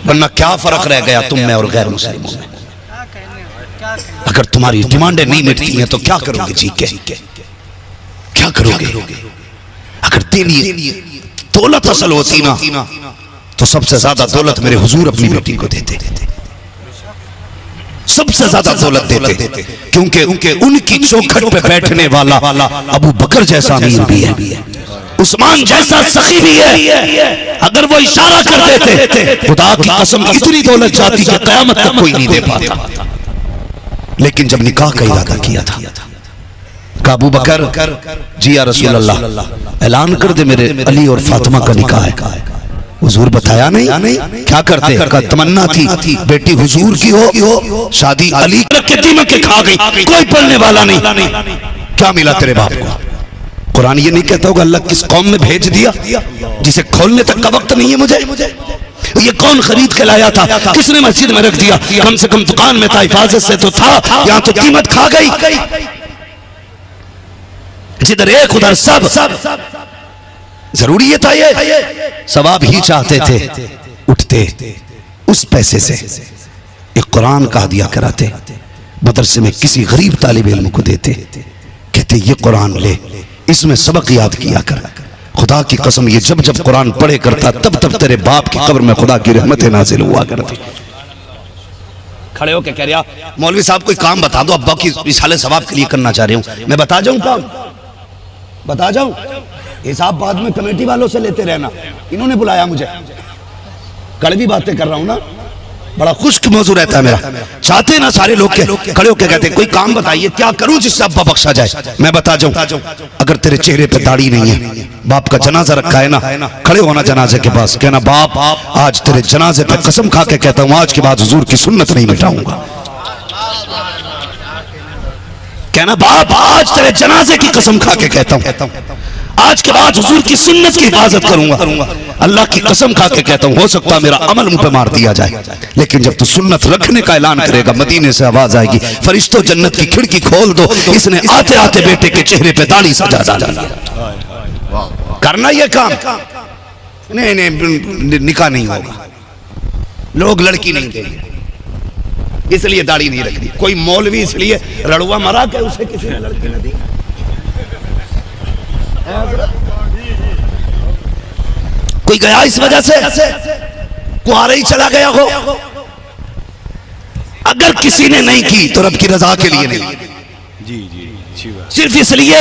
वरना क्या फर्क रह गया तुम में और गैर मुस्लिमों में? अगर तुम्हारी डिमांडें नहीं मिटती हैं तो क्या करोगे जी के? क्या करोगे? अगर तेरी दौलत असल होती ना तो सबसे ज्यादा दौलत मेरे हुजूर अपनी बेटी को देते, सबसे ज्यादा दौलत देते, क्योंकि उनकी चौखट पे बैठने वाला अबू बकर जैसा अमीर भी है, उस्मान जैसा सखी भी है। अगर वो इशारा कर देते, खुदा की कसम इतनी दौलत जाती कि कयामत तक कोई नहीं दे पाता। लेकिन जब निकाह का इरादा किया था, अबू बकर जी या रसूल अल्लाह ऐलान कर दे मेरे अली और फातिमा का निकाह है। हुजूर बताया नहीं, क्या करते? का तमन्ना थी बेटी हुजूर की हो, शादी अली के दीमक के खा गई, कोई पढ़ने वाला नहीं। क्या मिला तेरे बाप को? कुरान ये नहीं कहता होगा अल्लाह किस कौम में भेज दिया जिसे खोलने तक का वक्त नहीं है मुझे? ये कौन खरीद के लाया था? किसने मस्जिद में रख दिया? कम से कम दुकान में था, हिफाजत से तो था, यहाँ तो कीमत खा गई। जिधर एक उधर सब, जरूरी ये था? ये सवाब ही चाहते थे, उठते उस पैसे से एक कुरान का हदिया कराते, मदरसे में किसी गरीब तालिब इल्म को देते, कहते ये कुरान ले, इसमें सबक याद किया कर। खुदा की कसम ये जब जब कुरान पढ़े करता तब तब तेरे बाप की कब्र में खुदा की रहमतें नाजिल हुआ करती। खड़े होके कह रहा मौलवी साहब कोई काम बता दो, अब्बा की इसाले सवाब के लिए करना चाह रही हूँ। मैं बता जाऊं काम? बता जाऊं? हिसाब बाद में कमेटी वालों से लेते रहना, इन्होंने बुलाया मुझे, कड़वी बातें कर रहा हूं ना, बड़ा खुश्क मौजू रहता है मेरा। चाहते ना सारे लोग के खड़े होके कहते कोई काम बताइए, क्या करूं जिससे अब्बा बख्शा जाए? मैं बता जाऊं, अगर तेरे चेहरे पे दाढ़ी नहीं है, बाप का जनाजा रखा है ना, खड़े होना जनाजे के पास, कहना बाप आज तेरे जनाजे पे कसम खा के कहता हूं आज के बाद हुजूर की सुन्नत नहीं मिटाऊंगा। कहना बाप आज तेरे जनाजे की कसम खा के कहता हूं आज के बाद हुजूर की सुन्नत की हिफाजत करूंगा। अल्लाह की कसम खा के कहता हूं हो सकता मेरा अमल मुंह पे मार दिया जाए, लेकिन जब तू सुन्नत रखने का ऐलान करेगा मदीने से आवाज आएगी फरिश्तों जन्नत की खिड़की खोल दो, इसने आते आते बेटे के चेहरे पे दाढ़ी सजा डाली। करना ये काम? नहीं निकाह नहीं होगा, लोग लड़की नहीं देंगे इसलिए दाढ़ी नहीं रखनी। कोई मौलवी इसलिए रड़ुआ मरा के उसे किसी ने लड़की न दी? कोई गया इस वजह से कुआरा ही चला गया हो? अगर किसी ने नहीं की तो रब की रजा के लिए नहीं, जी जी, सिर्फ इसलिए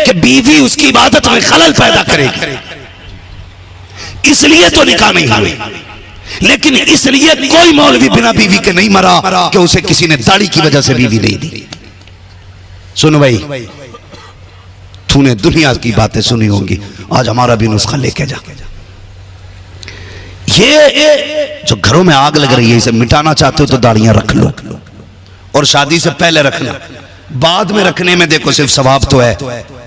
कि बीवी उसकी इबादत में खलल पैदा करेगी, इसलिए तो निकाह नहीं हुई। लेकिन इसलिए कोई मौलवी बिना बीवी के नहीं मरा कि उसे किसी ने दाढ़ी की वजह से बीवी नहीं दी। सुन भाई, तूने दुनिया की बातें सुनी होंगी, आज हमारा भी नुस्खा लेके जा। ये जो घरों में आग लग रही है इसे मिटाना चाहते हो तो दाढ़ियां रख लो, और शादी से पहले रखना, बाद में रखने में देखो सिर्फ सवाब तो है,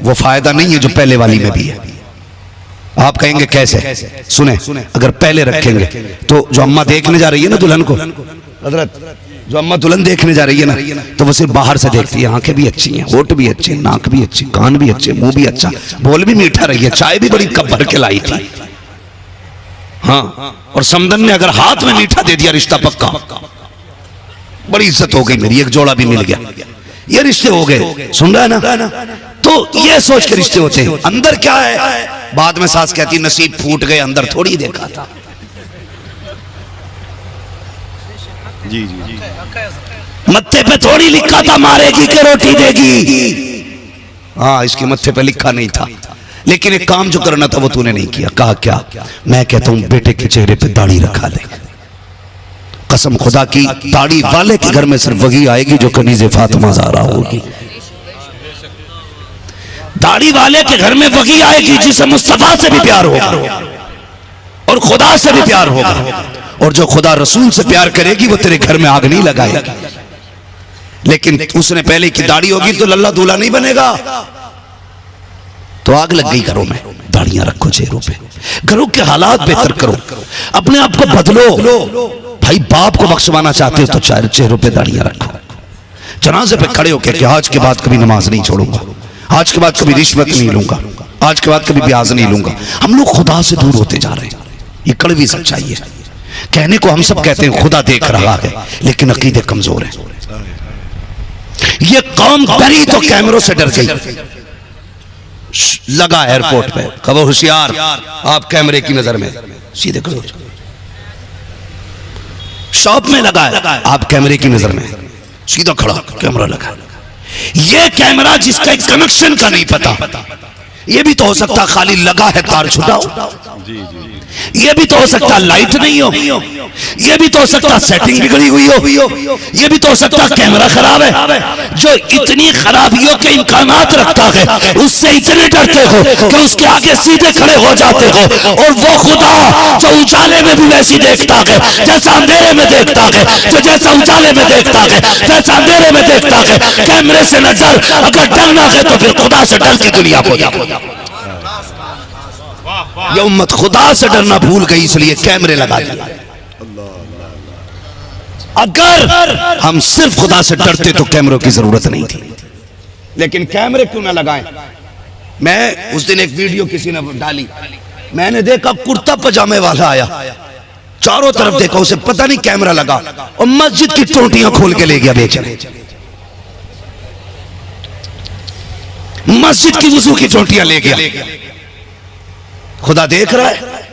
वो फायदा नहीं है जो पहले वाली में भी है। आप कहेंगे कैसे? सुने, अगर पहले रखेंगे तो जो अम्मा देखने जा रही है ना दुल्हन को, हजरत जो अम्मा दुल्हन देखने जा रही है ना, तो वो सिर्फ बाहर से देखती है, आंखें भी अच्छी हैं, होठ भी अच्छे, नाक भी अच्छी, कान भी अच्छे, मुंह भी अच्छा, बोल भी मीठा रही है, चाय भी बड़ी कप भर के लाई थी। हाँ, और समदन ने अगर हाथ में मीठा दे दिया रिश्ता पक्का, बड़ी इज्जत हो गई मेरी, एक जोड़ा भी मिल गया, ये रिश्ते हो गए। सुन रहा है ना? तो ये सोच के रिश्ते होते हैं। अंदर क्या है? बाद में सास कहती नसीब फूट गए, अंदर थोड़ी देखा था। जी जी जी, मत्थे पे थोड़ी लिखा था मारेगी के रोटी देगी। हाँ, इसके मत्थे पे लिखा नहीं था, लेकिन एक काम जो करना था वो तूने नहीं किया। कहा क्या? मैं कहता हूं बेटे के चेहरे पे दाढ़ी रखा ले। कसम खुदा की, दाढ़ी वाले के घर में सिर्फ वही आएगी जो कनीज़े फातिमा ज़हरा होगी। दाढ़ी वाले के घर में वही आएगी जिसे मुस्तफा से भी प्यार होगा और खुदा से भी प्यार होगा, और जो खुदा रसूल से प्यार करेगी वो तेरे घर में आग नहीं लगाएगी। लेकिन उसने पहले की दाढ़ी होगी तो लल्ला दूल्हा नहीं बनेगा, तो आग लग गई घरों में। दाढ़ियां रखो चेहरों पे, घरों के हालात बेहतर करो, अपने आप को बदलो। भाई बाप को बख्शवाना चाहते हो तो चेहरों पे दाढ़ियां रखो। जनाजे पे खड़े होकर कि आज के बाद कभी नमाज नहीं छोड़ूंगा, आज के बाद कभी रिश्वत नहीं लूंगा, आज के बाद कभी ब्याज नहीं लूंगा। हम लोग खुदा से दूर होते जा रहे हैं, ये कड़वी सच्चाई है। कहने को हम सब कहते हैं खुदा देख रहा है, लेकिन अकीदे कमजोर है। ये कौम डरी तो कैमरों से डर गई। लगा एयरपोर्ट पे, खबर होशियार आप कैमरे की नजर में, सीधे करो। शॉप में लगा है, आप कैमरे की नजर में, सीधा खड़ा कैमरा लगा। ये कैमरा जिसका कनेक्शन का नहीं पता, ये भी तो हो सकता खाली लगा है तार छुटाओ, ये भी तो हो सकता लाइट नहीं हो, ये भी तो हो सकता सेटिंग बिगड़ी हुई हो, ये भी तो हो सकता कैमरा खराब है। जो इतनी खराबियों के इम्कानात रखता है उससे इतने डरते हो कि उसके आगे सीधे खड़े हो जाते हो। और वो खुदा जो उजाले में भी वैसी देखता है जैसा अंधेरे में देखता है, जो जैसा उजाले में देखता है जैसा अंधेरे में देखता है, कैमरे से न डर, अगर डरना है तो फिर खुदा से डर की दुनिया को जा। ये उम्मत खुदा से डरना भूल गई, इसलिए कैमरे लगा दिए। अगर हम सिर्फ खुदा से डरते तो कैमरों की जरूरत नहीं थी, लेकिन कैमरे क्यों ना लगाएं। मैं उस दिन एक वीडियो किसी ने डाली, मैंने देखा कुर्ता पजामे वाला आया, चारों तरफ देखा, उसे पता नहीं कैमरा लगा और मस्जिद की टोटियां खोल के ले गया बेचने। मस्जिद की वुजू की टोटियां ले गया। खुदा देख रहा है,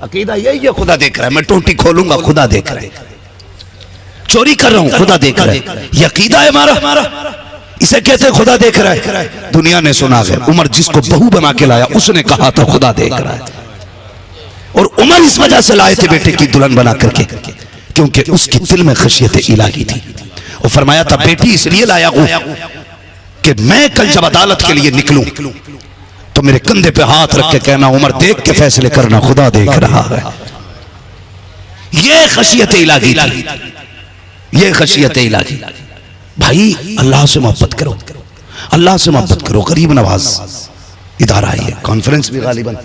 अकीदा यही है, खुदा देख रहा है। मैं टोटी खोलूंगा, खुदा देख रहा है। चोरी कर रहा हूं, खुदा देख रहा है। ये अकीदा है हमारा, इसे कहते खुदा देख रहा है। दुनिया ने सुना है, उमर जिसको बहू बना के लाया उसने कहा था खुदा देख रहा है। और उमर इस वजह से लाए थे बेटे की दुल्हन बना करके, क्योंकि उसकी दिल में खशियत इलाही थी। और फरमाया था बेटी इसलिए लाया हूं कि मैं कल जब अदालत के लिए निकलूं तो मेरे कंधे पे हाथ रख के कहना उमर देख के फैसले करना, खुदा देख रहा है। ये खशियत इलाही थी, ये खशियत इलाही। भाई अल्लाह से मोहब्बत करो, अल्लाह से मोहब्बत करो। गरीब नवाज इदारा है, कॉन्फ्रेंस भी गालिबन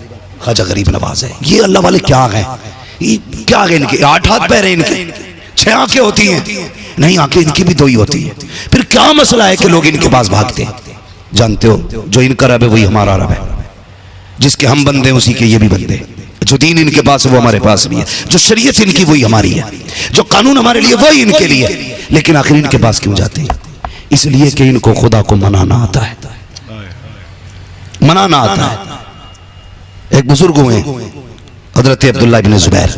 ख्वाजा गरीब नवाज है। ये अल्लाह वाले क्या हैं, क्या है इनके 8 हाथ पैर हैं, इनके 6 आंखें होती हैं, नहीं आंखें इनकी भी 2 ही होती है। फिर क्या मसला है कि लोग इनके पास भागते हैं। जानते हो जो इनका रब है वही हमारा रब है, जिसके हम बंदे हैं उसी के ये भी बंदे। जो दीन इनके पास है वो हमारे पास भी है, जो शरीयत इनकी वही हमारी है, जो कानून हमारे लिए वही इनके लिए। लेकिन आखिर इनके पास क्यों जाते हैं? इसलिए कि इनको खुदा को मनाना आता है, मनाना आता है। एक बुजुर्ग हुए हजरत अब्दुल्ला इब्न जुबैर,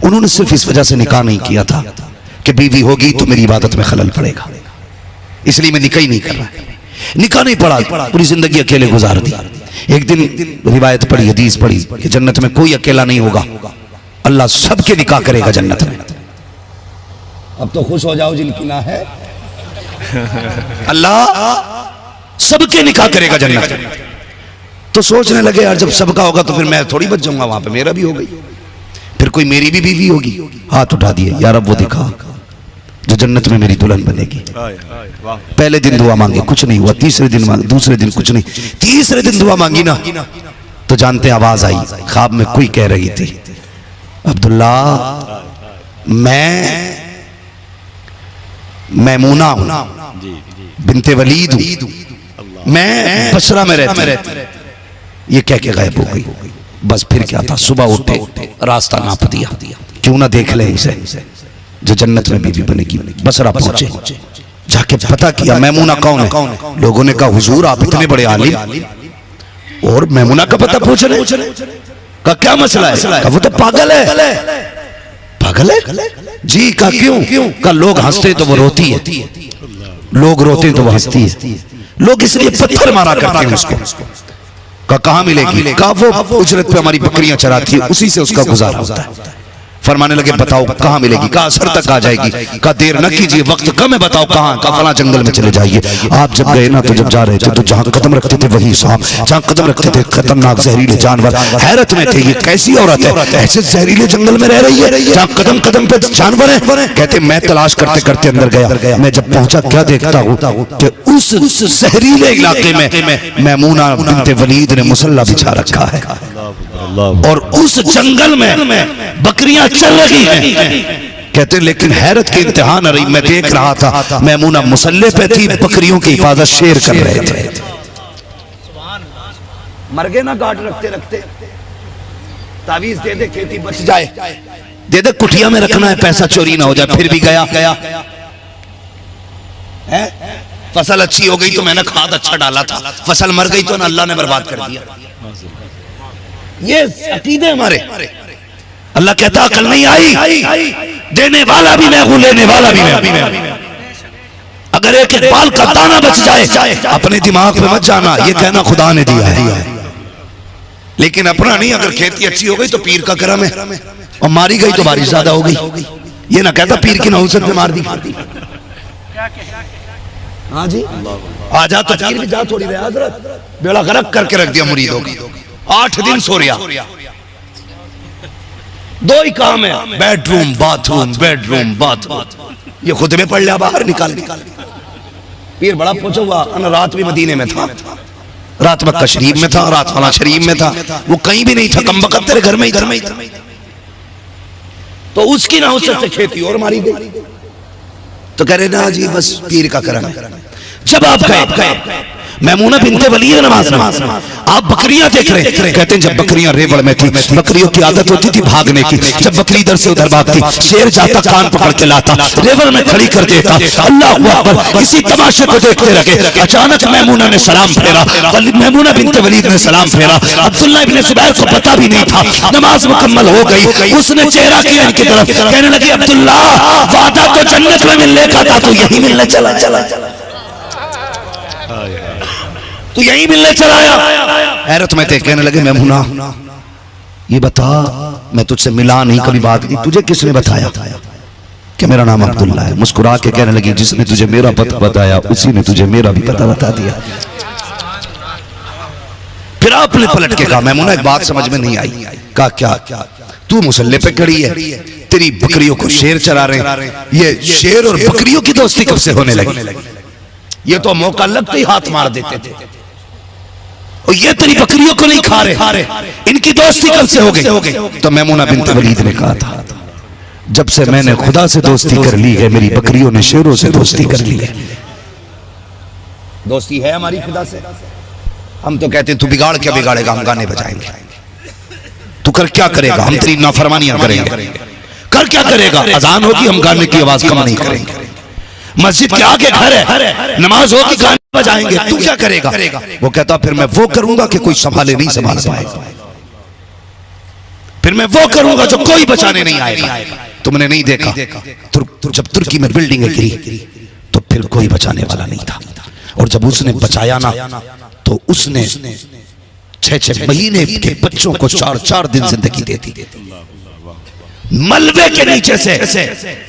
उन्होंने सिर्फ इस वजह से निकाह नहीं किया था कि बीवी होगी तो मेरी इबादत में खलल पड़ेगा, इसलिए मैं निकाह ही नहीं कर रहा। निकाह नहीं पढ़ा, पूरी जिंदगी अकेले गुजार दी। एक दिन रिवायत पढ़ी, हदीस पढ़ी कि जन्नत में कोई अकेला नहीं होगा, अल्लाह सबके निकाह करेगा जन्नत में। अब तो खुश हो जाओ जिनकी ना है, अल्लाह सबके निकाह करेगा जन्नत में। तो सोचने लगे यार जब सबका होगा तो फिर मैं थोड़ी बच जाऊंगा, वहां पे मेरा भी हो गई, फिर कोई मेरी भी बीवी होगी। हाथ उठा दिए, यार अब वो दिखा जो जन्नत में मेरी दुल्हन बनेगी। पहले दिन दुआ मांगी, कुछ नहीं हुआ। तीसरे दिन मांगी, दूसरे दिन कुछ नहीं, तीसरे दिन दुआ मांगी ना तो जानते आवाज आई, ख्वाब में कोई कह रही थी अब्दुल्ला मैं मैमूना हूं, बिनते वलीद हूं, मैं बसरा में रहती। ये कह के गायब हो गई। बस फिर क्या था, सुबह उठे रास्ता नाप दिया, क्यों ना देख ले इसे जो जन्नत में बीवी बनेगी। बसरा पहुंचे, जाके पता किया मैमूना कौन है। लोगों ने कहा हुजूर आप इतने बड़े आलिम और मैमूना का पता पूछ रहे, का क्या मसला है? वो तो पागल है। पागल है जी? का क्यों? का लोग हंसते तो वो रोती है, लोग रोते तो वो हंसती है, लोग इसलिए पत्थर मारा करते हैं उसको। का कहां मिलेगी? का वो उजरत पे हमारी बकरियां चराती है, उसी से उसका गुजारा होता है। फरमाने लगे बताओ कहां मिलेगी? कहा असर तक आ जाएगी। कहा देर न कीजिए, वक्त कम है, बताओ कहां? कहा फला जंगल में चले जाइए। आप जब गए ना तो जब जा रहे थे तो जहां कदम रखते थे वही सांप, जहां कदम रखते थे खतरनाक जहरीले जानवर। हैरत में थे ये कैसी औरत है, ऐसे जहरीले जंगल में रह रही है जहां कदम कदम पे जानवर है। कहते मैं तलाश करते करते अंदर गया, मैं जब पहुंचा क्या देखता हूं कि उस जहरीले इलाके में मैमूना बिनते वलीद ने मुसल्ला बिछा रखा है और उस जंगल में बकरियां चल रही हैं। कहते लेकिन हैरत की इंतहा न रही, मैं देख रहा था मैमूना मुसल्ले पे थी, बकरियों की हिफाजत शेर कर रहे थे। मर गए ना गार्ड रखते रखते, तावीज दे दे खेती बच जाए, दे दे, कुटिया में रखना है, पैसा चोरी ना हो जाए। फिर भी गया है, फसल अच्छी हो गई तो मैंने खाद अच्छा डाला था, फसल मर गई तो ना अल्लाह ने बर्बाद कर दिया। ये अकीदे हमारे। अल्लाह कहता अकल नहीं आई, देने वाला भी मैं हूं, लेने वाला भी मैं हूं। अगर एक बाल का दाना बच जाए अपने दिमाग पे मत जाना, ये कहना खुदा ने दिया है, लेकिन अपना नहीं। अगर खेती अच्छी हो गई तो पीर का करम है, और मारी गई तो बारिश ज्यादा हो गई। ये ना कहता पीर की नहुसत में मार दी। हाँ जी, आजा तो पीर भी जा थोड़ी रहे हजरत, बेड़ा गर्क करके रख दिया मुरीदों का। 8 दिन सो रहा, 2 ही काम है, बेडरूम बाथरूम, बेडरूम बाथरूम। ये खुद में पढ़ लिया बाहर निकाल। पीर बड़ा पूछा हुआ, रात भी मदीने में था, रात मक्का शरीफ में था, रात फला शरीफ में था, वो कहीं भी नहीं था, कम वक्त तेरे घर में ही था। तो उसकी नहुसत से खेती और मारी गई। तो कह रहे ना जी बस पीर का करम है। जब आप गए मैमूना बिनते वलीद नमाज, आप बकरियां देख रहे, कहते हैं जब बकरियां रेवड़ में थी, बकरियों की आदत होती थी भागने की। जब बकरी इधर से उधर भागती, शेर जाता कान पकड़ के लाता, रेवड़ में खड़ी कर देता। अल्लाह अकबर, इसी तमाशे को देखते रहे। अचानक मैमूना ने सलाम फेरा, मैमूना बिनते वलीद ने सलाम फेरा। अब्दुल्लाह इब्ने जुबैर को पता भी नहीं था, नमाज मुकम्मल हो गई। उसने चेहरा किया इनकी तरफ, कहने लगी अब्दुल्लाह वादा तो जन्नत में मिलने का था, तो यही मिलने चला, तू यही मिलने चला आया। हैरत में थे, कहने लगे मैमूना ये बता, मैं तुझसे मिला नहीं कभी, बात की, तुझे किसने बताया कि मेरा नाम अब्दुल्ला है? मुस्कुरा के कहने लगी जिसने तुझे मेरा पता बताया उसी ने तुझे मेरा भी पता बता दिया। फिर आपने पलट के कहा मैमूना एक बात समझ में नहीं आई। कहा क्या? तू मुसल्ले पे खड़ी है, तेरी बकरियों को शेर चरा रहे, ये शेर और बकरियों की दोस्ती कब से होने लगी? ये तो मौका लगते ही हाथ मार देते थे, और ये तेरी बकरियों को नहीं खा रहे, इनकी दोस्ती कब से हो गई? तो मैमूना बिनते वलीद ने कहा था जब से मैंने खुदा से दोस्ती कर ली है, मेरी बकरियों ने शेरों से दोस्ती कर ली है। दोस्ती है हमारी खुदा से। हम तो कहते तू बिगाड़ क्या बिगाड़ेगा, हम गाने बजाएंगे। तू कर क्या करेगा, हम तेरी नाफरमानियां करेंगे। कर क्या करेगा, अजान होगी हम गाने की आवाज कम नहीं करेंगे। मस्जिद के आगे घर है, नमाज होगी गाने बजाएंगे, तू क्या करेगा? वो कहता फिर मैं वो करूंगा कि कोई संभाले नहीं संभाल पाएगा, फिर मैं वो करूंगा जो कोई बचाने नहीं आएगा। तुमने नहीं देखा जब तुर्की में बिल्डिंग गिरी तो फिर कोई बचाने वाला नहीं था, और जब उसने बचाया ना तो उसने 6-6 महीने के बच्चों को 4-4 दिन जिंदगी दे दी। मलबे के नीचे से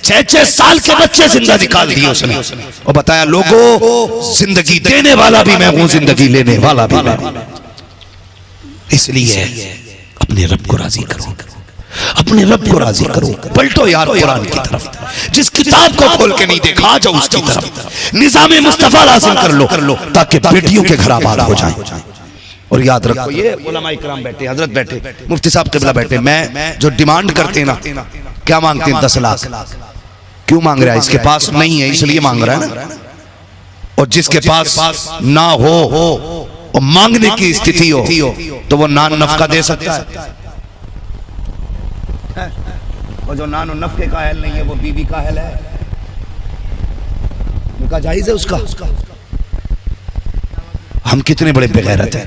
6-6 साल के बच्चे जिंदा निकाल दिए उसने, और बताया लोगों जिंदगी देने वाला भी मैं हूं, जिंदगी लेने वाला भी मैं हूं। इसलिए अपने रब को राजी करो, अपने रब को राजी करो। पलटो यार कुरान की तरफ, जिस किताब को खोल के नहीं देखा आ जाओ उसकी तरफ। निजाम मुस्तफा लाजिम कर लो ताकि बेटियों के घर आबाद हो जाए। और याद रखो ये उलमा इकराम बैठे, हजरत बैठे, मुफ्ती साहब किबला बैठे, मैं जो डिमांड करते हैं ना, क्या मांगते हैं? 10 लाख। क्यों मांग रहा है? इसके पास नहीं है इसलिए मांग रहा है ना। और जिसके पास ना हो और मांगने की स्थिति हो तो वो नान नफका दे सकता है, और जो नान नफके का अहल नहीं है वो बीवी का अहल है, उनका जायज है उसका। हम कितने बड़े बेगैरत हैं,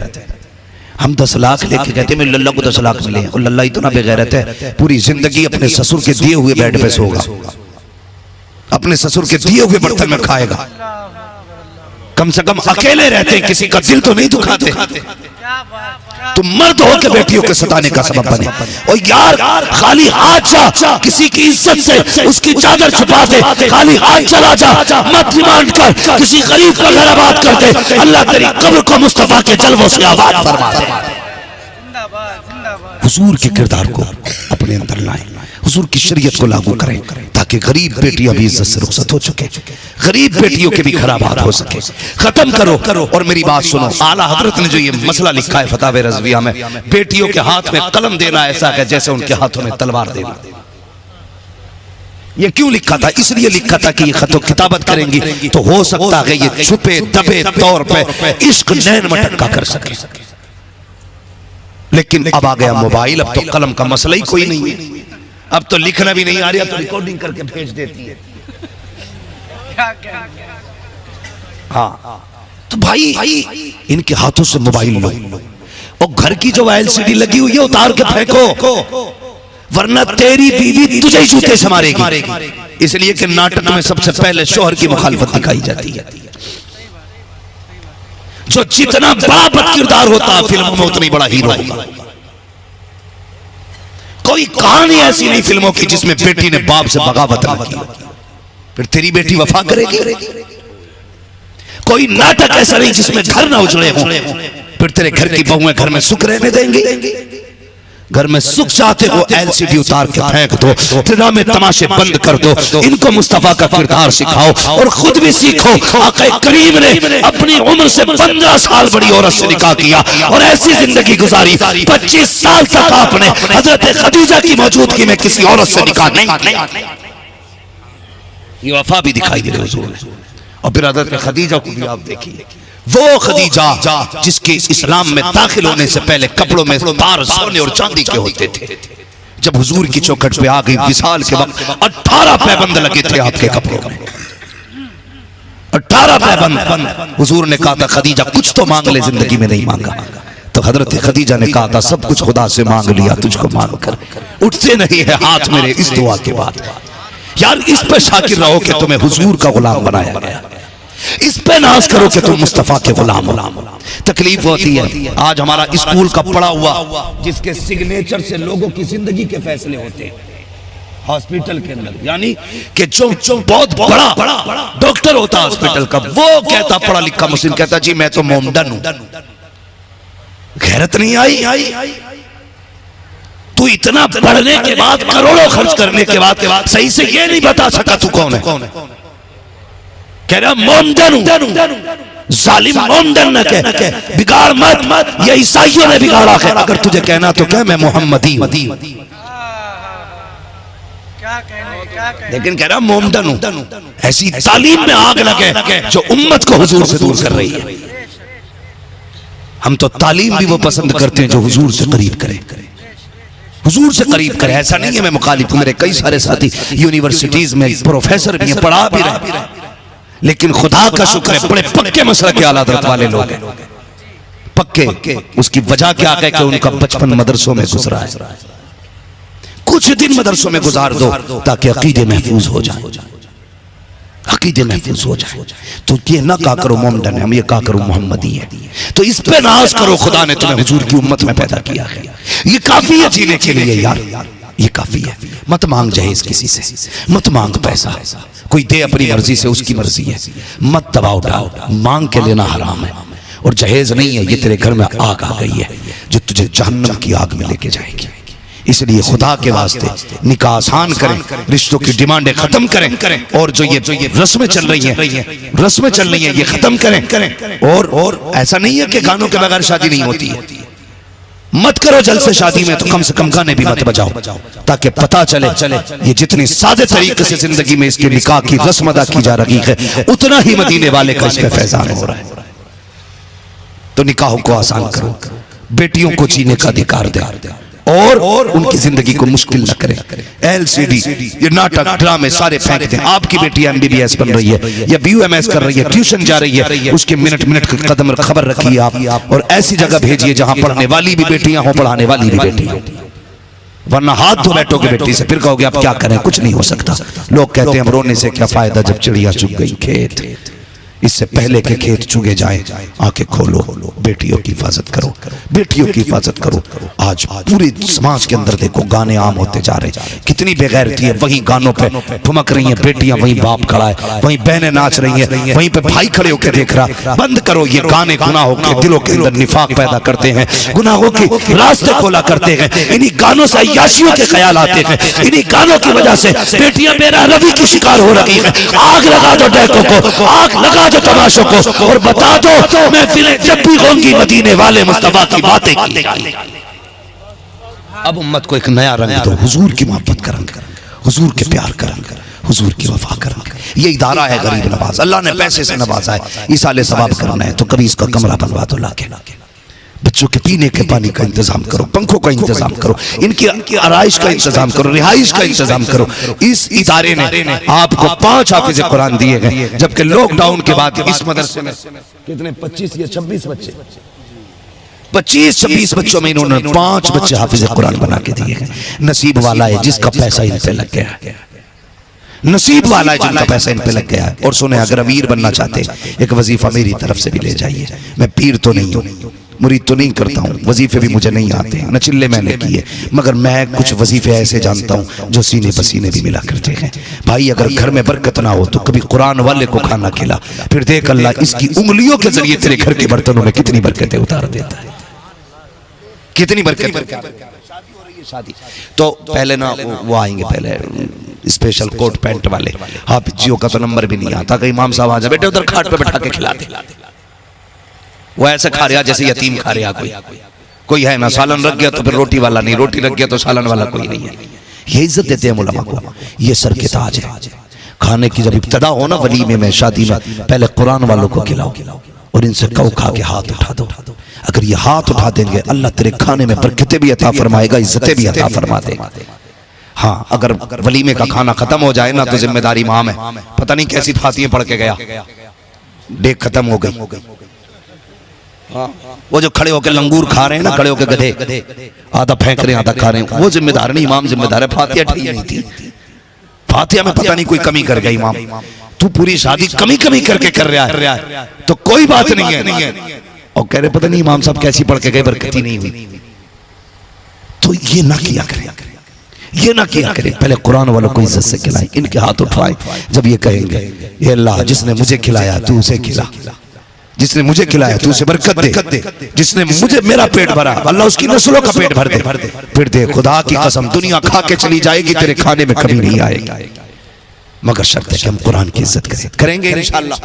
हम 10 लाख लेके कहते हैं लल्ला को 10 लाख मिले, और लल्ला इतना बेगैरत है पूरी जिंदगी अपने ससुर के दिए हुए बेड पे सोगा, अपने ससुर के दिए हुए बर्तन में खाएगा। कम से कम अकेले रहते हैं, किसी का दिल तो नहीं दुखाते। तुम मर्द हो के बेटियों के सताने का सबब बने। और यार खाली हाथ जा, किसी की इज्जत से उसकी चादर छुपा दे, खाली हाथ चला जा, मत डिमांड कर किसी गरीब का घर आबाद कर दे। अल्लाह तेरी कब्र को मुस्तफा के जलवों से आबाद फरमा दे। हुजूर के किरदार को अपने अंदर लाएं, हुजूर की शरीयत को लागू करें, ताकि गरीब बेटियां भी इज्जत से रुखसत हो चुके, गरीब बेटियों के भी घर आबाद हो सके। खत्म करो। और मेरी बात सुनो, आला हजरत ने जो ये मसला लिखा है फतावे रज़विया में, बेटियों के हाथ में कलम देना ऐसा है जैसे उनके हाथों में तलवार देना। ये क्यों लिखा था? इसलिए लिखा था कि ये खतो किताबत करेंगी तो हो सकता है ये छुपे दबे तौर पे इश्क नैन मटक्का कर सके। लेकिन अब आ गया मोबाइल, अब तो कलम का मसला ही कोई नहीं है। अब तो लिखना भी नहीं आ रहा तो रिकॉर्डिंग करके भेज देती है। हाँ तो भाई इनके हाथों से मोबाइल लो और घर की जो एलसीडी लगी हुई है उतार के फेंको, वरना तेरी बीवी तुझे ही जूते से मारेगी। इसलिए कि नाटक में सबसे पहले शौहर की मुखालफत दिखाई जाती है। जो जितना बड़ा बदकिरदार होता है फिल्मों में उतनी बड़ा हीरो होगा। कोई कहानी ऐसी नहीं फिल्मों की जिसमें बेटी ने बाप से बगावत न की, फिर तेरी बेटी वफा करेगी। कोई नाटक ऐसा नहीं जिसमें घर ना उजड़े हों, फिर तेरे घर की बहुएं घर में सुख रहने देंगी। घर में सुख चाहते हो एलसीडी उतार के फेंक दो, ड्रामे तमाशे बंद कर दो, इनको मुस्तफा का किरदार सिखाओ और खुद भी सीखो। आका करीम ने अपनी उम्र से 15 साल बड़ी औरत से निकाह किया और ऐसी जिंदगी गुजारी, 25 साल तक आपने हजरत खदीजा की मौजूदगी में किसी औरत से निकाह नहीं। ये वफा भी दिखाई दे रही हुजूर ने। और फिर हजरत खदीजा को भी आप देखिए, वो खदीजा जिसके इस्लाम में दाखिल होने से पहले कपड़ों में तार सोने और चांदी के होते थे। जब हुजूर की चौखट पे आ गई विसाल के वक्त 18 पैबंद लगे थे आपके कपड़ों में, 18 पैबंद। हुजूर ने कहा था खदीजा कुछ तो मांग ले, जिंदगी में नहीं मांगा। तो हजरत खदीजा ने कहा था सब कुछ खुदा से मांग लिया, तुझको मांग कर उठते नहीं है हाथ मेरे इस दुआ के बाद। यार इस पे शाकिर रहो कि तुम्हें हुजूर का गुलाम बनाया गया, इस पे नाज करो कि तुम मुस्तफा के गुलाम हो। तकलीफ होती है आज हमारा स्कूल का पड़ा हुआ जिसके सिग्नेचर से लोगों की जिंदगी के फैसले होते हैं हॉस्पिटल के अंदर, यानी कि जो बहुत बड़ा डॉक्टर होता है हॉस्पिटल का, वो कहता पढ़ा लिखा मुस्लिम कहता जी मैं तो मोमडन हूं। गैरत नहीं आई? तू इतना पढ़ने के बाद करोड़ों खर्च करने के बाद सही से ये नहीं बता सका तू कौन है। कह रहा मोमडन हूं, जालिम मोमडन न कह, बिगाड़ मत, ये ईसाइयों ने बिगाड़ा है। अगर तुझे कहना तो कह मैं मोहम्मदी हूं, लेकिन कह रहा मोमडन हूं। ऐसी तालीम में आग लगे जो उम्मत को हुजूर से दूर कर रही है। हम तो तालीम भी वो पसंद करते हैं जो हुजूर से करीब करे, हुजूर से करीब करे। ऐसा नहीं है मैं मुखालिफ हूं, मेरे कई सारे साथी यूनिवर्सिटीज में प्रोफेसर भी हैं, पढ़ा भी रहे, लेकिन खुदा का शुक्र है बड़े पक्के मसलक के आला हज़रत वाले लोग हैं, पक्के। उसकी वजह क्या है कि उनका बचपन मदरसों में गुजरा है। कुछ दिन मदरसों में गुजार दो ताकि अकीदे महफूज हो जाए, अकीदे महफूज हो जाए। तो ये ना कहा करो मोमडन है, हम ये कहा करो मोहम्मदी है। तो इस पे नाज करो खुदा ने तुम्हें हुजूर की उम्मत में पैदा किया है, ये काफी है जीने के लिए यार, ये काफी है। मत मांग जहेज किसी से, मत मांग पैसा, कोई दे अपनी मर्जी से उसकी मर्जी है, मत दबाव डाल, मांग के लेना हराम है। और जहेज नहीं है, ये तेरे घर में आग आ गई है जो तुझे जहन्नम की आग में लेके जाएगी। इसलिए खुदा के वास्ते निकाह आसान करें, रिश्तों की डिमांडें खत्म करें, और जो ये रस्में चल रही हैं ये खत्म करें। और ऐसा नहीं है कि गानों के बगैर शादी नहीं होती है, मत करो जल्द से शादी में तो कम से कम गाने भी मत बजाओ, ताकि पता चले ये जितनी सादे तरीके से जिंदगी में इसके निकाह की रस्म अदा की जा रही है उतना ही मदीने वाले का इस पे फैजान हो रहा है। तो निकाहों को आसान करो, बेटियों को जीने का अधिकार दे और उनकी जिंदगी को मुश्किल न करें। एलसीडी ये नाटक ड्रामे सारे फेंक दें। आपकी बेटी एमबीबीएस बन रही है या बीयूएमएस कर रही है, ट्यूशन जा रही है, उसके मिनट मिनट की कदम खबर रखिए आप, और ऐसी जगह भेजिए जहां पढ़ने वाली भी बेटियां हो, पढ़ाने वाली भी बेटियां, वरना हाथ धो बैठोगे बेटी से, फिर कहोगे आप क्या करें, कुछ नहीं हो सकता। लोग कहते हैं हम रोने से क्या फायदा जब चिड़िया चुग गई खेत। इससे पहले के खेत चुगे जाए आंखें खोलो, बेटियों की हिफाजत करो, बेटियों की हिफाजत करो। आज पूरे समाज के अंदर देखो गाने आम होते जा रहे, कितनी बेगैरती है। वहीं गानों पे ठुमक रही हैं बेटियां, वहीं बाप खड़ा है, वहीं बहनें नाच रही हैं, वहीं पे भाई खड़े होकर देख रहा। बंद करो ये गाने, गुनाहों के दिलों के अंदर निफाक पैदा करते हैं, गुनाहों के रास्ते खोला करते हैं। इन्हीं गानों से अय्याशियों के ख्याल आते हैं, इन्हीं गानों की वजह से बेटियां बेरा रवि की शिकार हो रही हैं। आग लगा दो डैकों को, आग लगा दो तमाशों को, और बता दो महफिलें जब भी होंगी मदीने वाले मुस्तफा की बातें की। अब उम्मत को एक नया रंग दो, हुजूर की मोहब्बत का रंग, हुजूर के प्यार का रंग, हुजूर की वफा का रंग। ये इदारा है गरीब नवाज, अल्लाह ने पैसे से नवाजा है, इसाले सवाब करना है तो कभी इसका कमरा बनवा दो लाके, बच्चों के पीने के पानी का इंतजाम करो, पंखों का इंतजाम करो, इनकी आराइश का इंतजाम करो, रिहाइश का इंतजाम करो। इस इदारे ने आपको 5 हाफिज कुरान दिए गए, जबकि लॉकडाउन के बाद इस मदरसे में कितने 25 या 26 बच्चे, 25-26 बच्चों में इन्होंने 5 बच्चे हाफिज कुरान बना के दिए गए। नसीब वाला है जिसका पैसा इन पे लग गया, नसीब वाला है जिनका पैसा इन पे लग गया है। और सुने, अगर अमीर बनना चाहते एक वजीफा मेरी तरफ से भी ले जाइए। मैं पीर तो नहीं हूँ, मुरीद तो नहीं करता हूँ, वजीफे भी मुझे नहीं आते, न चिल्ले मैंने किए, मगर मैं कुछ वजीफे ऐसे जानता हूँ जो सीने पसीने भी मिला करते हैं। भाई अगर घर में बरकत ना हो तो कभी कुरान वाले को खाना खिला, फिर देख अल्लाह इसकी उंगलियों के जरिए तेरे घर के बर्तनों में कितनी बरकतें उतार देता है, कितनी बरकत। शादी तो पहले ना वो आएंगे, पहले स्पेशल कोट पैंट वाले हाफिजियों का तो नंबर भी नहीं आता कि इमाम साहब आ जा बेटे, उधर खाट पे बैठा के खिलाते। वो ऐसे खा रहा जैसे यतीम खा रहा कोई है ना। सालन रख गया तो फिर रोटी वाला नहीं, रोटी रख गया तो सालन वाला कोई नहीं है। ये इज्जत देते हैं उलमा को, ये सर के ताज है। खाने की जब इब्तदा हो ना वलीमे में, शादी में, पहले कुरान वालों को खिलाओ और इनसे कहो खा के हाथ उठा दो। अगर ये हाथ उठा देंगे अल्लाह तेरे खाने में बरकतें भी अता फरमाएगा, इज्जतें भी अता फरमा देगा। हाँ, अगर वलीमे का खाना खत्म हो जाए ना तो जिम्मेदारी इमाम है। पता नहीं कैसी फातियां पढ़ के गया, डेग खत्म हो गई। वो जो खड़े होकर लंगूर खा रहे हैं ना, खड़े होकर गधे, आधा फेंक रहे हैं आधा खा रहे हैं, वो जिम्मेदार नहीं, इमाम जिम्मेदार है। फातिया ठीक नहीं थी, फातिया में पता नहीं कोई कमी कर गया इमाम। तू पूरी शादी कमी करके कर रहा है तो कोई बात नहीं है, और कह रहे पता नहीं इमाम साहब कैसी पढ़ के गए, बरकती नहीं हुई। तो ये ना किया करें, ये ना किया करें। पहले कुरान वालों को इज्जत से खिलाएं, इनके हाथ उठवाएं। जब ये कहेंगे ये अल्लाह जिसने मुझे खिलाया तू उसे खिला, जिसने मुझे खिलाया तू उसे बरकत दे, जिसने मुझे मेरा पेट भरा अल्लाह उसकी नस्लों का पेट भर दे। फिर दे खुदा की कसम दुनिया खा के चली जाएगी, तेरे खाने में कमी नहीं आएगी, मगर शर्त है कि हम कुरान की इज्जत करेंगे इंशाअल्लाह।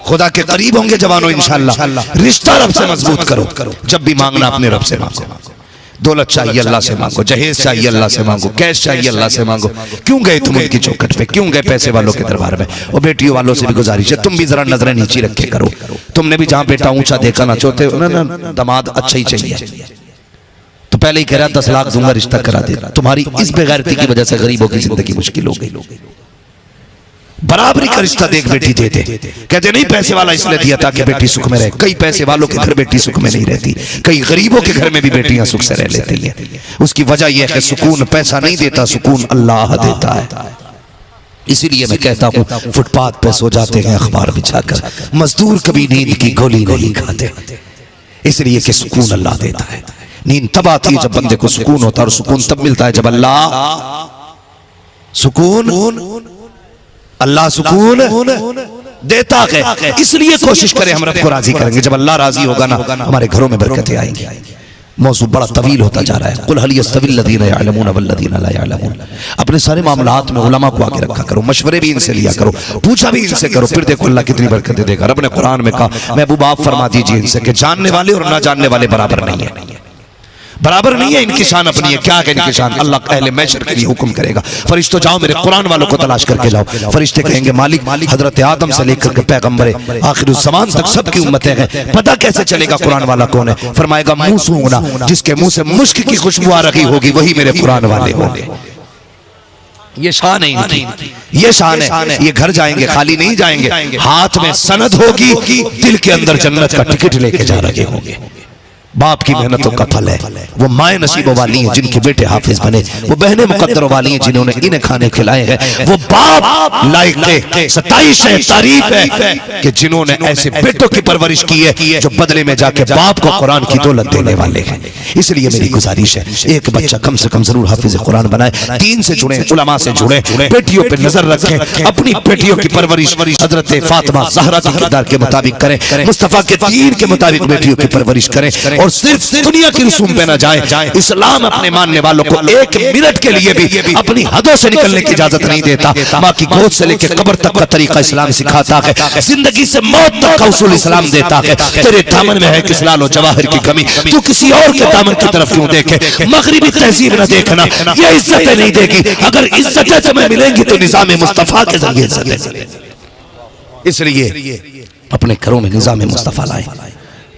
खुदा के करीब होंगे जवानों इंशाअल्लाह। रिश्ता रब से मजबूत करो, जब भी मांगना अपने रब से मांगो। दौलत चाहिए अल्लाह से मांगो, जहेज चाहिए अल्लाह से मांगो, कैश चाहिए अल्लाह से मांगो। क्यों गए तुम उनकी चौखट पे, क्यों गए पैसे वालों के दरबार में। और बेटियों वालों से भी गुजारिश है तुम भी जरा नजरें नीची रखे करो। तुमने भी जहां बेटा ऊंचा देखा ना चाहते हो ना, दामाद अच्छा ही चाहिए, तो पहले ही कह रहा 10 लाख दूंगा रिश्ता करा दे। तुम्हारी इस बेगैरती की वजह से गरीबों की जिंदगी मुश्किल हो गई। बराबरी का रिश्ता देख बेटी देते, कहते नहीं पैसे वाला इसलिए दिया ताकि बेटी सुख में रहे। कई पैसे वालों के घर बेटी सुख में नहीं रहती, कई गरीबों के घर में भी बेटियां सुख से रह लेती हैं। उसकी वजह यह है कि सुकून पैसा नहीं देता, सुकून अल्लाह देता है। इसीलिए मैं कहता हूँ फुटपाथ पे सो जाते हैं अखबार बिछाकर, मजदूर कभी नींद की गोली नहीं खाते, इसलिए कि सुकून अल्लाह देता है। नींद तब आती है जब बंदे को सुकून होता है, और सुकून तब मिलता है जब अल्लाह सुकून देता है। इसलिए कोशिश करें हम रब को राजी करेंगे। जब अल्लाह राजी होगा ना हमारे घरों में बरकतें आएंगी। मौजू बड़ा तवील होता जा रहा है। कुल हल यस्तविल लदीना यअलमून वल्लदीना ला यअलमून। अपने सारे मामलात में उलमा को आगे रखा करो, मशवरे भी इनसे लिया करो, पूछा भी इनसे करो, फिर देखो अल्लाह कितनी बरकतें देगा। रब ने कुरान में कहा, महबूब आप फरमा दीजिए इनसे कि जानने वाले और ना जानने वाले बराबर नहीं है, बराबर नहीं है। इनकी शान अपनी है। क्या है इनकी शान? अल्लाह अहले महशर के लिए हुक्म करेगा, फरिश्तों जाओ मेरे कुरान वालों को तलाश करके लाओ। फरिश्ते कहेंगे मालिक हजरत आदम से लेकर के पैगंबर आखिरुज़ ज़मान तक सबकी उम्मतें हैं, पता कैसे चलेगा कुरान वाला कौन है? फरमाएगा मुंह सूंघना, जिसके मुंह से मुश्क की खुशबू आ रही होगी वही मेरे कुरान वाले होंगे। ये शान है इनकी, ये शान है। ये घर जाएंगे खाली नहीं जाएंगे, हाथ में सनद होगी, दिल के अंदर जन्नत का टिकट लेके जा रहे होंगे। बाप की मेहनतों का फल है। वो माए नसीबों वाली हैं जिनके बेटे हाफिज बने, वो बहनें मुकद्दरों वाली हैं जिन्होंने इन्हें खाने खिलाए हैं। वो बाप लायक है, 27 है, तारीफ है कि जिन्होंने ऐसे बेटों की परवरिश की है जो बदले में जाके बाप को कुरान की दौलत देने वाले हैं। इसलिए मेरी गुजारिश है एक बच्चा कम से कम जरूर हाफिज कुरान बनाए, दीन से जुड़े, उलमा से जुड़े, बेटियों पे नजर रखें, अपनी बेटियों की परवरिश हजरत फातिमा ज़हरा के किरदार के मुताबिक करें, मुस्तफा के दीन के मुताबिक बेटियों की परवरिश करें, और सिर्फ दुनिया की रसूम पे ना जाए। इस्लाम अपने मानने वालों को 1 मिनट के लिए भी अपनी हदों से निकलने की इजाजत नहीं देता। माँ की गोद से लेकर कब्र तक का तरीका इस्लाम सिखाता है, जिंदगी से मौत तक का उसूल इस्लाम देता है। तेरे दामन में है किस लाल और जवाहर की कमी, तू किसी और के दामन की तरफ क्यों देखे? मगरिबी तहजीब न देखना, ये इज्जतें नहीं देगी। अगर इज्जतें तुम्हें मिलेंगी तो निजाम मुस्तफा के जरिए इज्जतें। इसलिए अपने घरों में निजाम मुस्तफा लाए,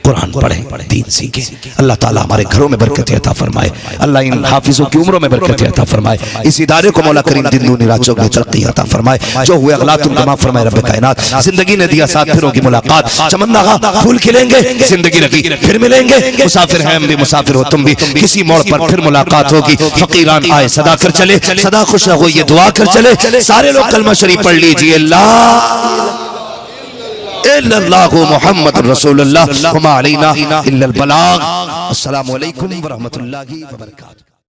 कुरान पढ़ें, दीन सीखें। अल्लाह ताला हमारे घरों में बरकत अता फरमाए। अल्लाह इन हाफिजों की उम्रों में बरकत अता फरमाए। इस इदारे को मौला करीम दिन दूनी रात चौगुनी तरक्की अता फरमाए। जो हुए अगलात उनको माफ फरमाए रब्बे कायनात। जिंदगी ने दिया साथ फिरों की मुलाकात, चमन्ना फूल खिलेंगे, जिंदगी लगी फिर मिलेंगे। मुसाफिर हैं हम भी, मुसाफिर हो तुम भी, किसी मोड़ पर फिर मुलाकात होगी। फकीरान आए सदा कर चले, सदा खुश रहो ये दुआ कर चले। सारे लोग कलमा शरीफ पढ़ लीजिए, ला इल्लल्लाहु मुहम्मद रसूलुल्लाह व मा अलैना इल्लल बलाग। अस्सलामु अलैकुम व रहमतुल्लाहि व बरकातहू।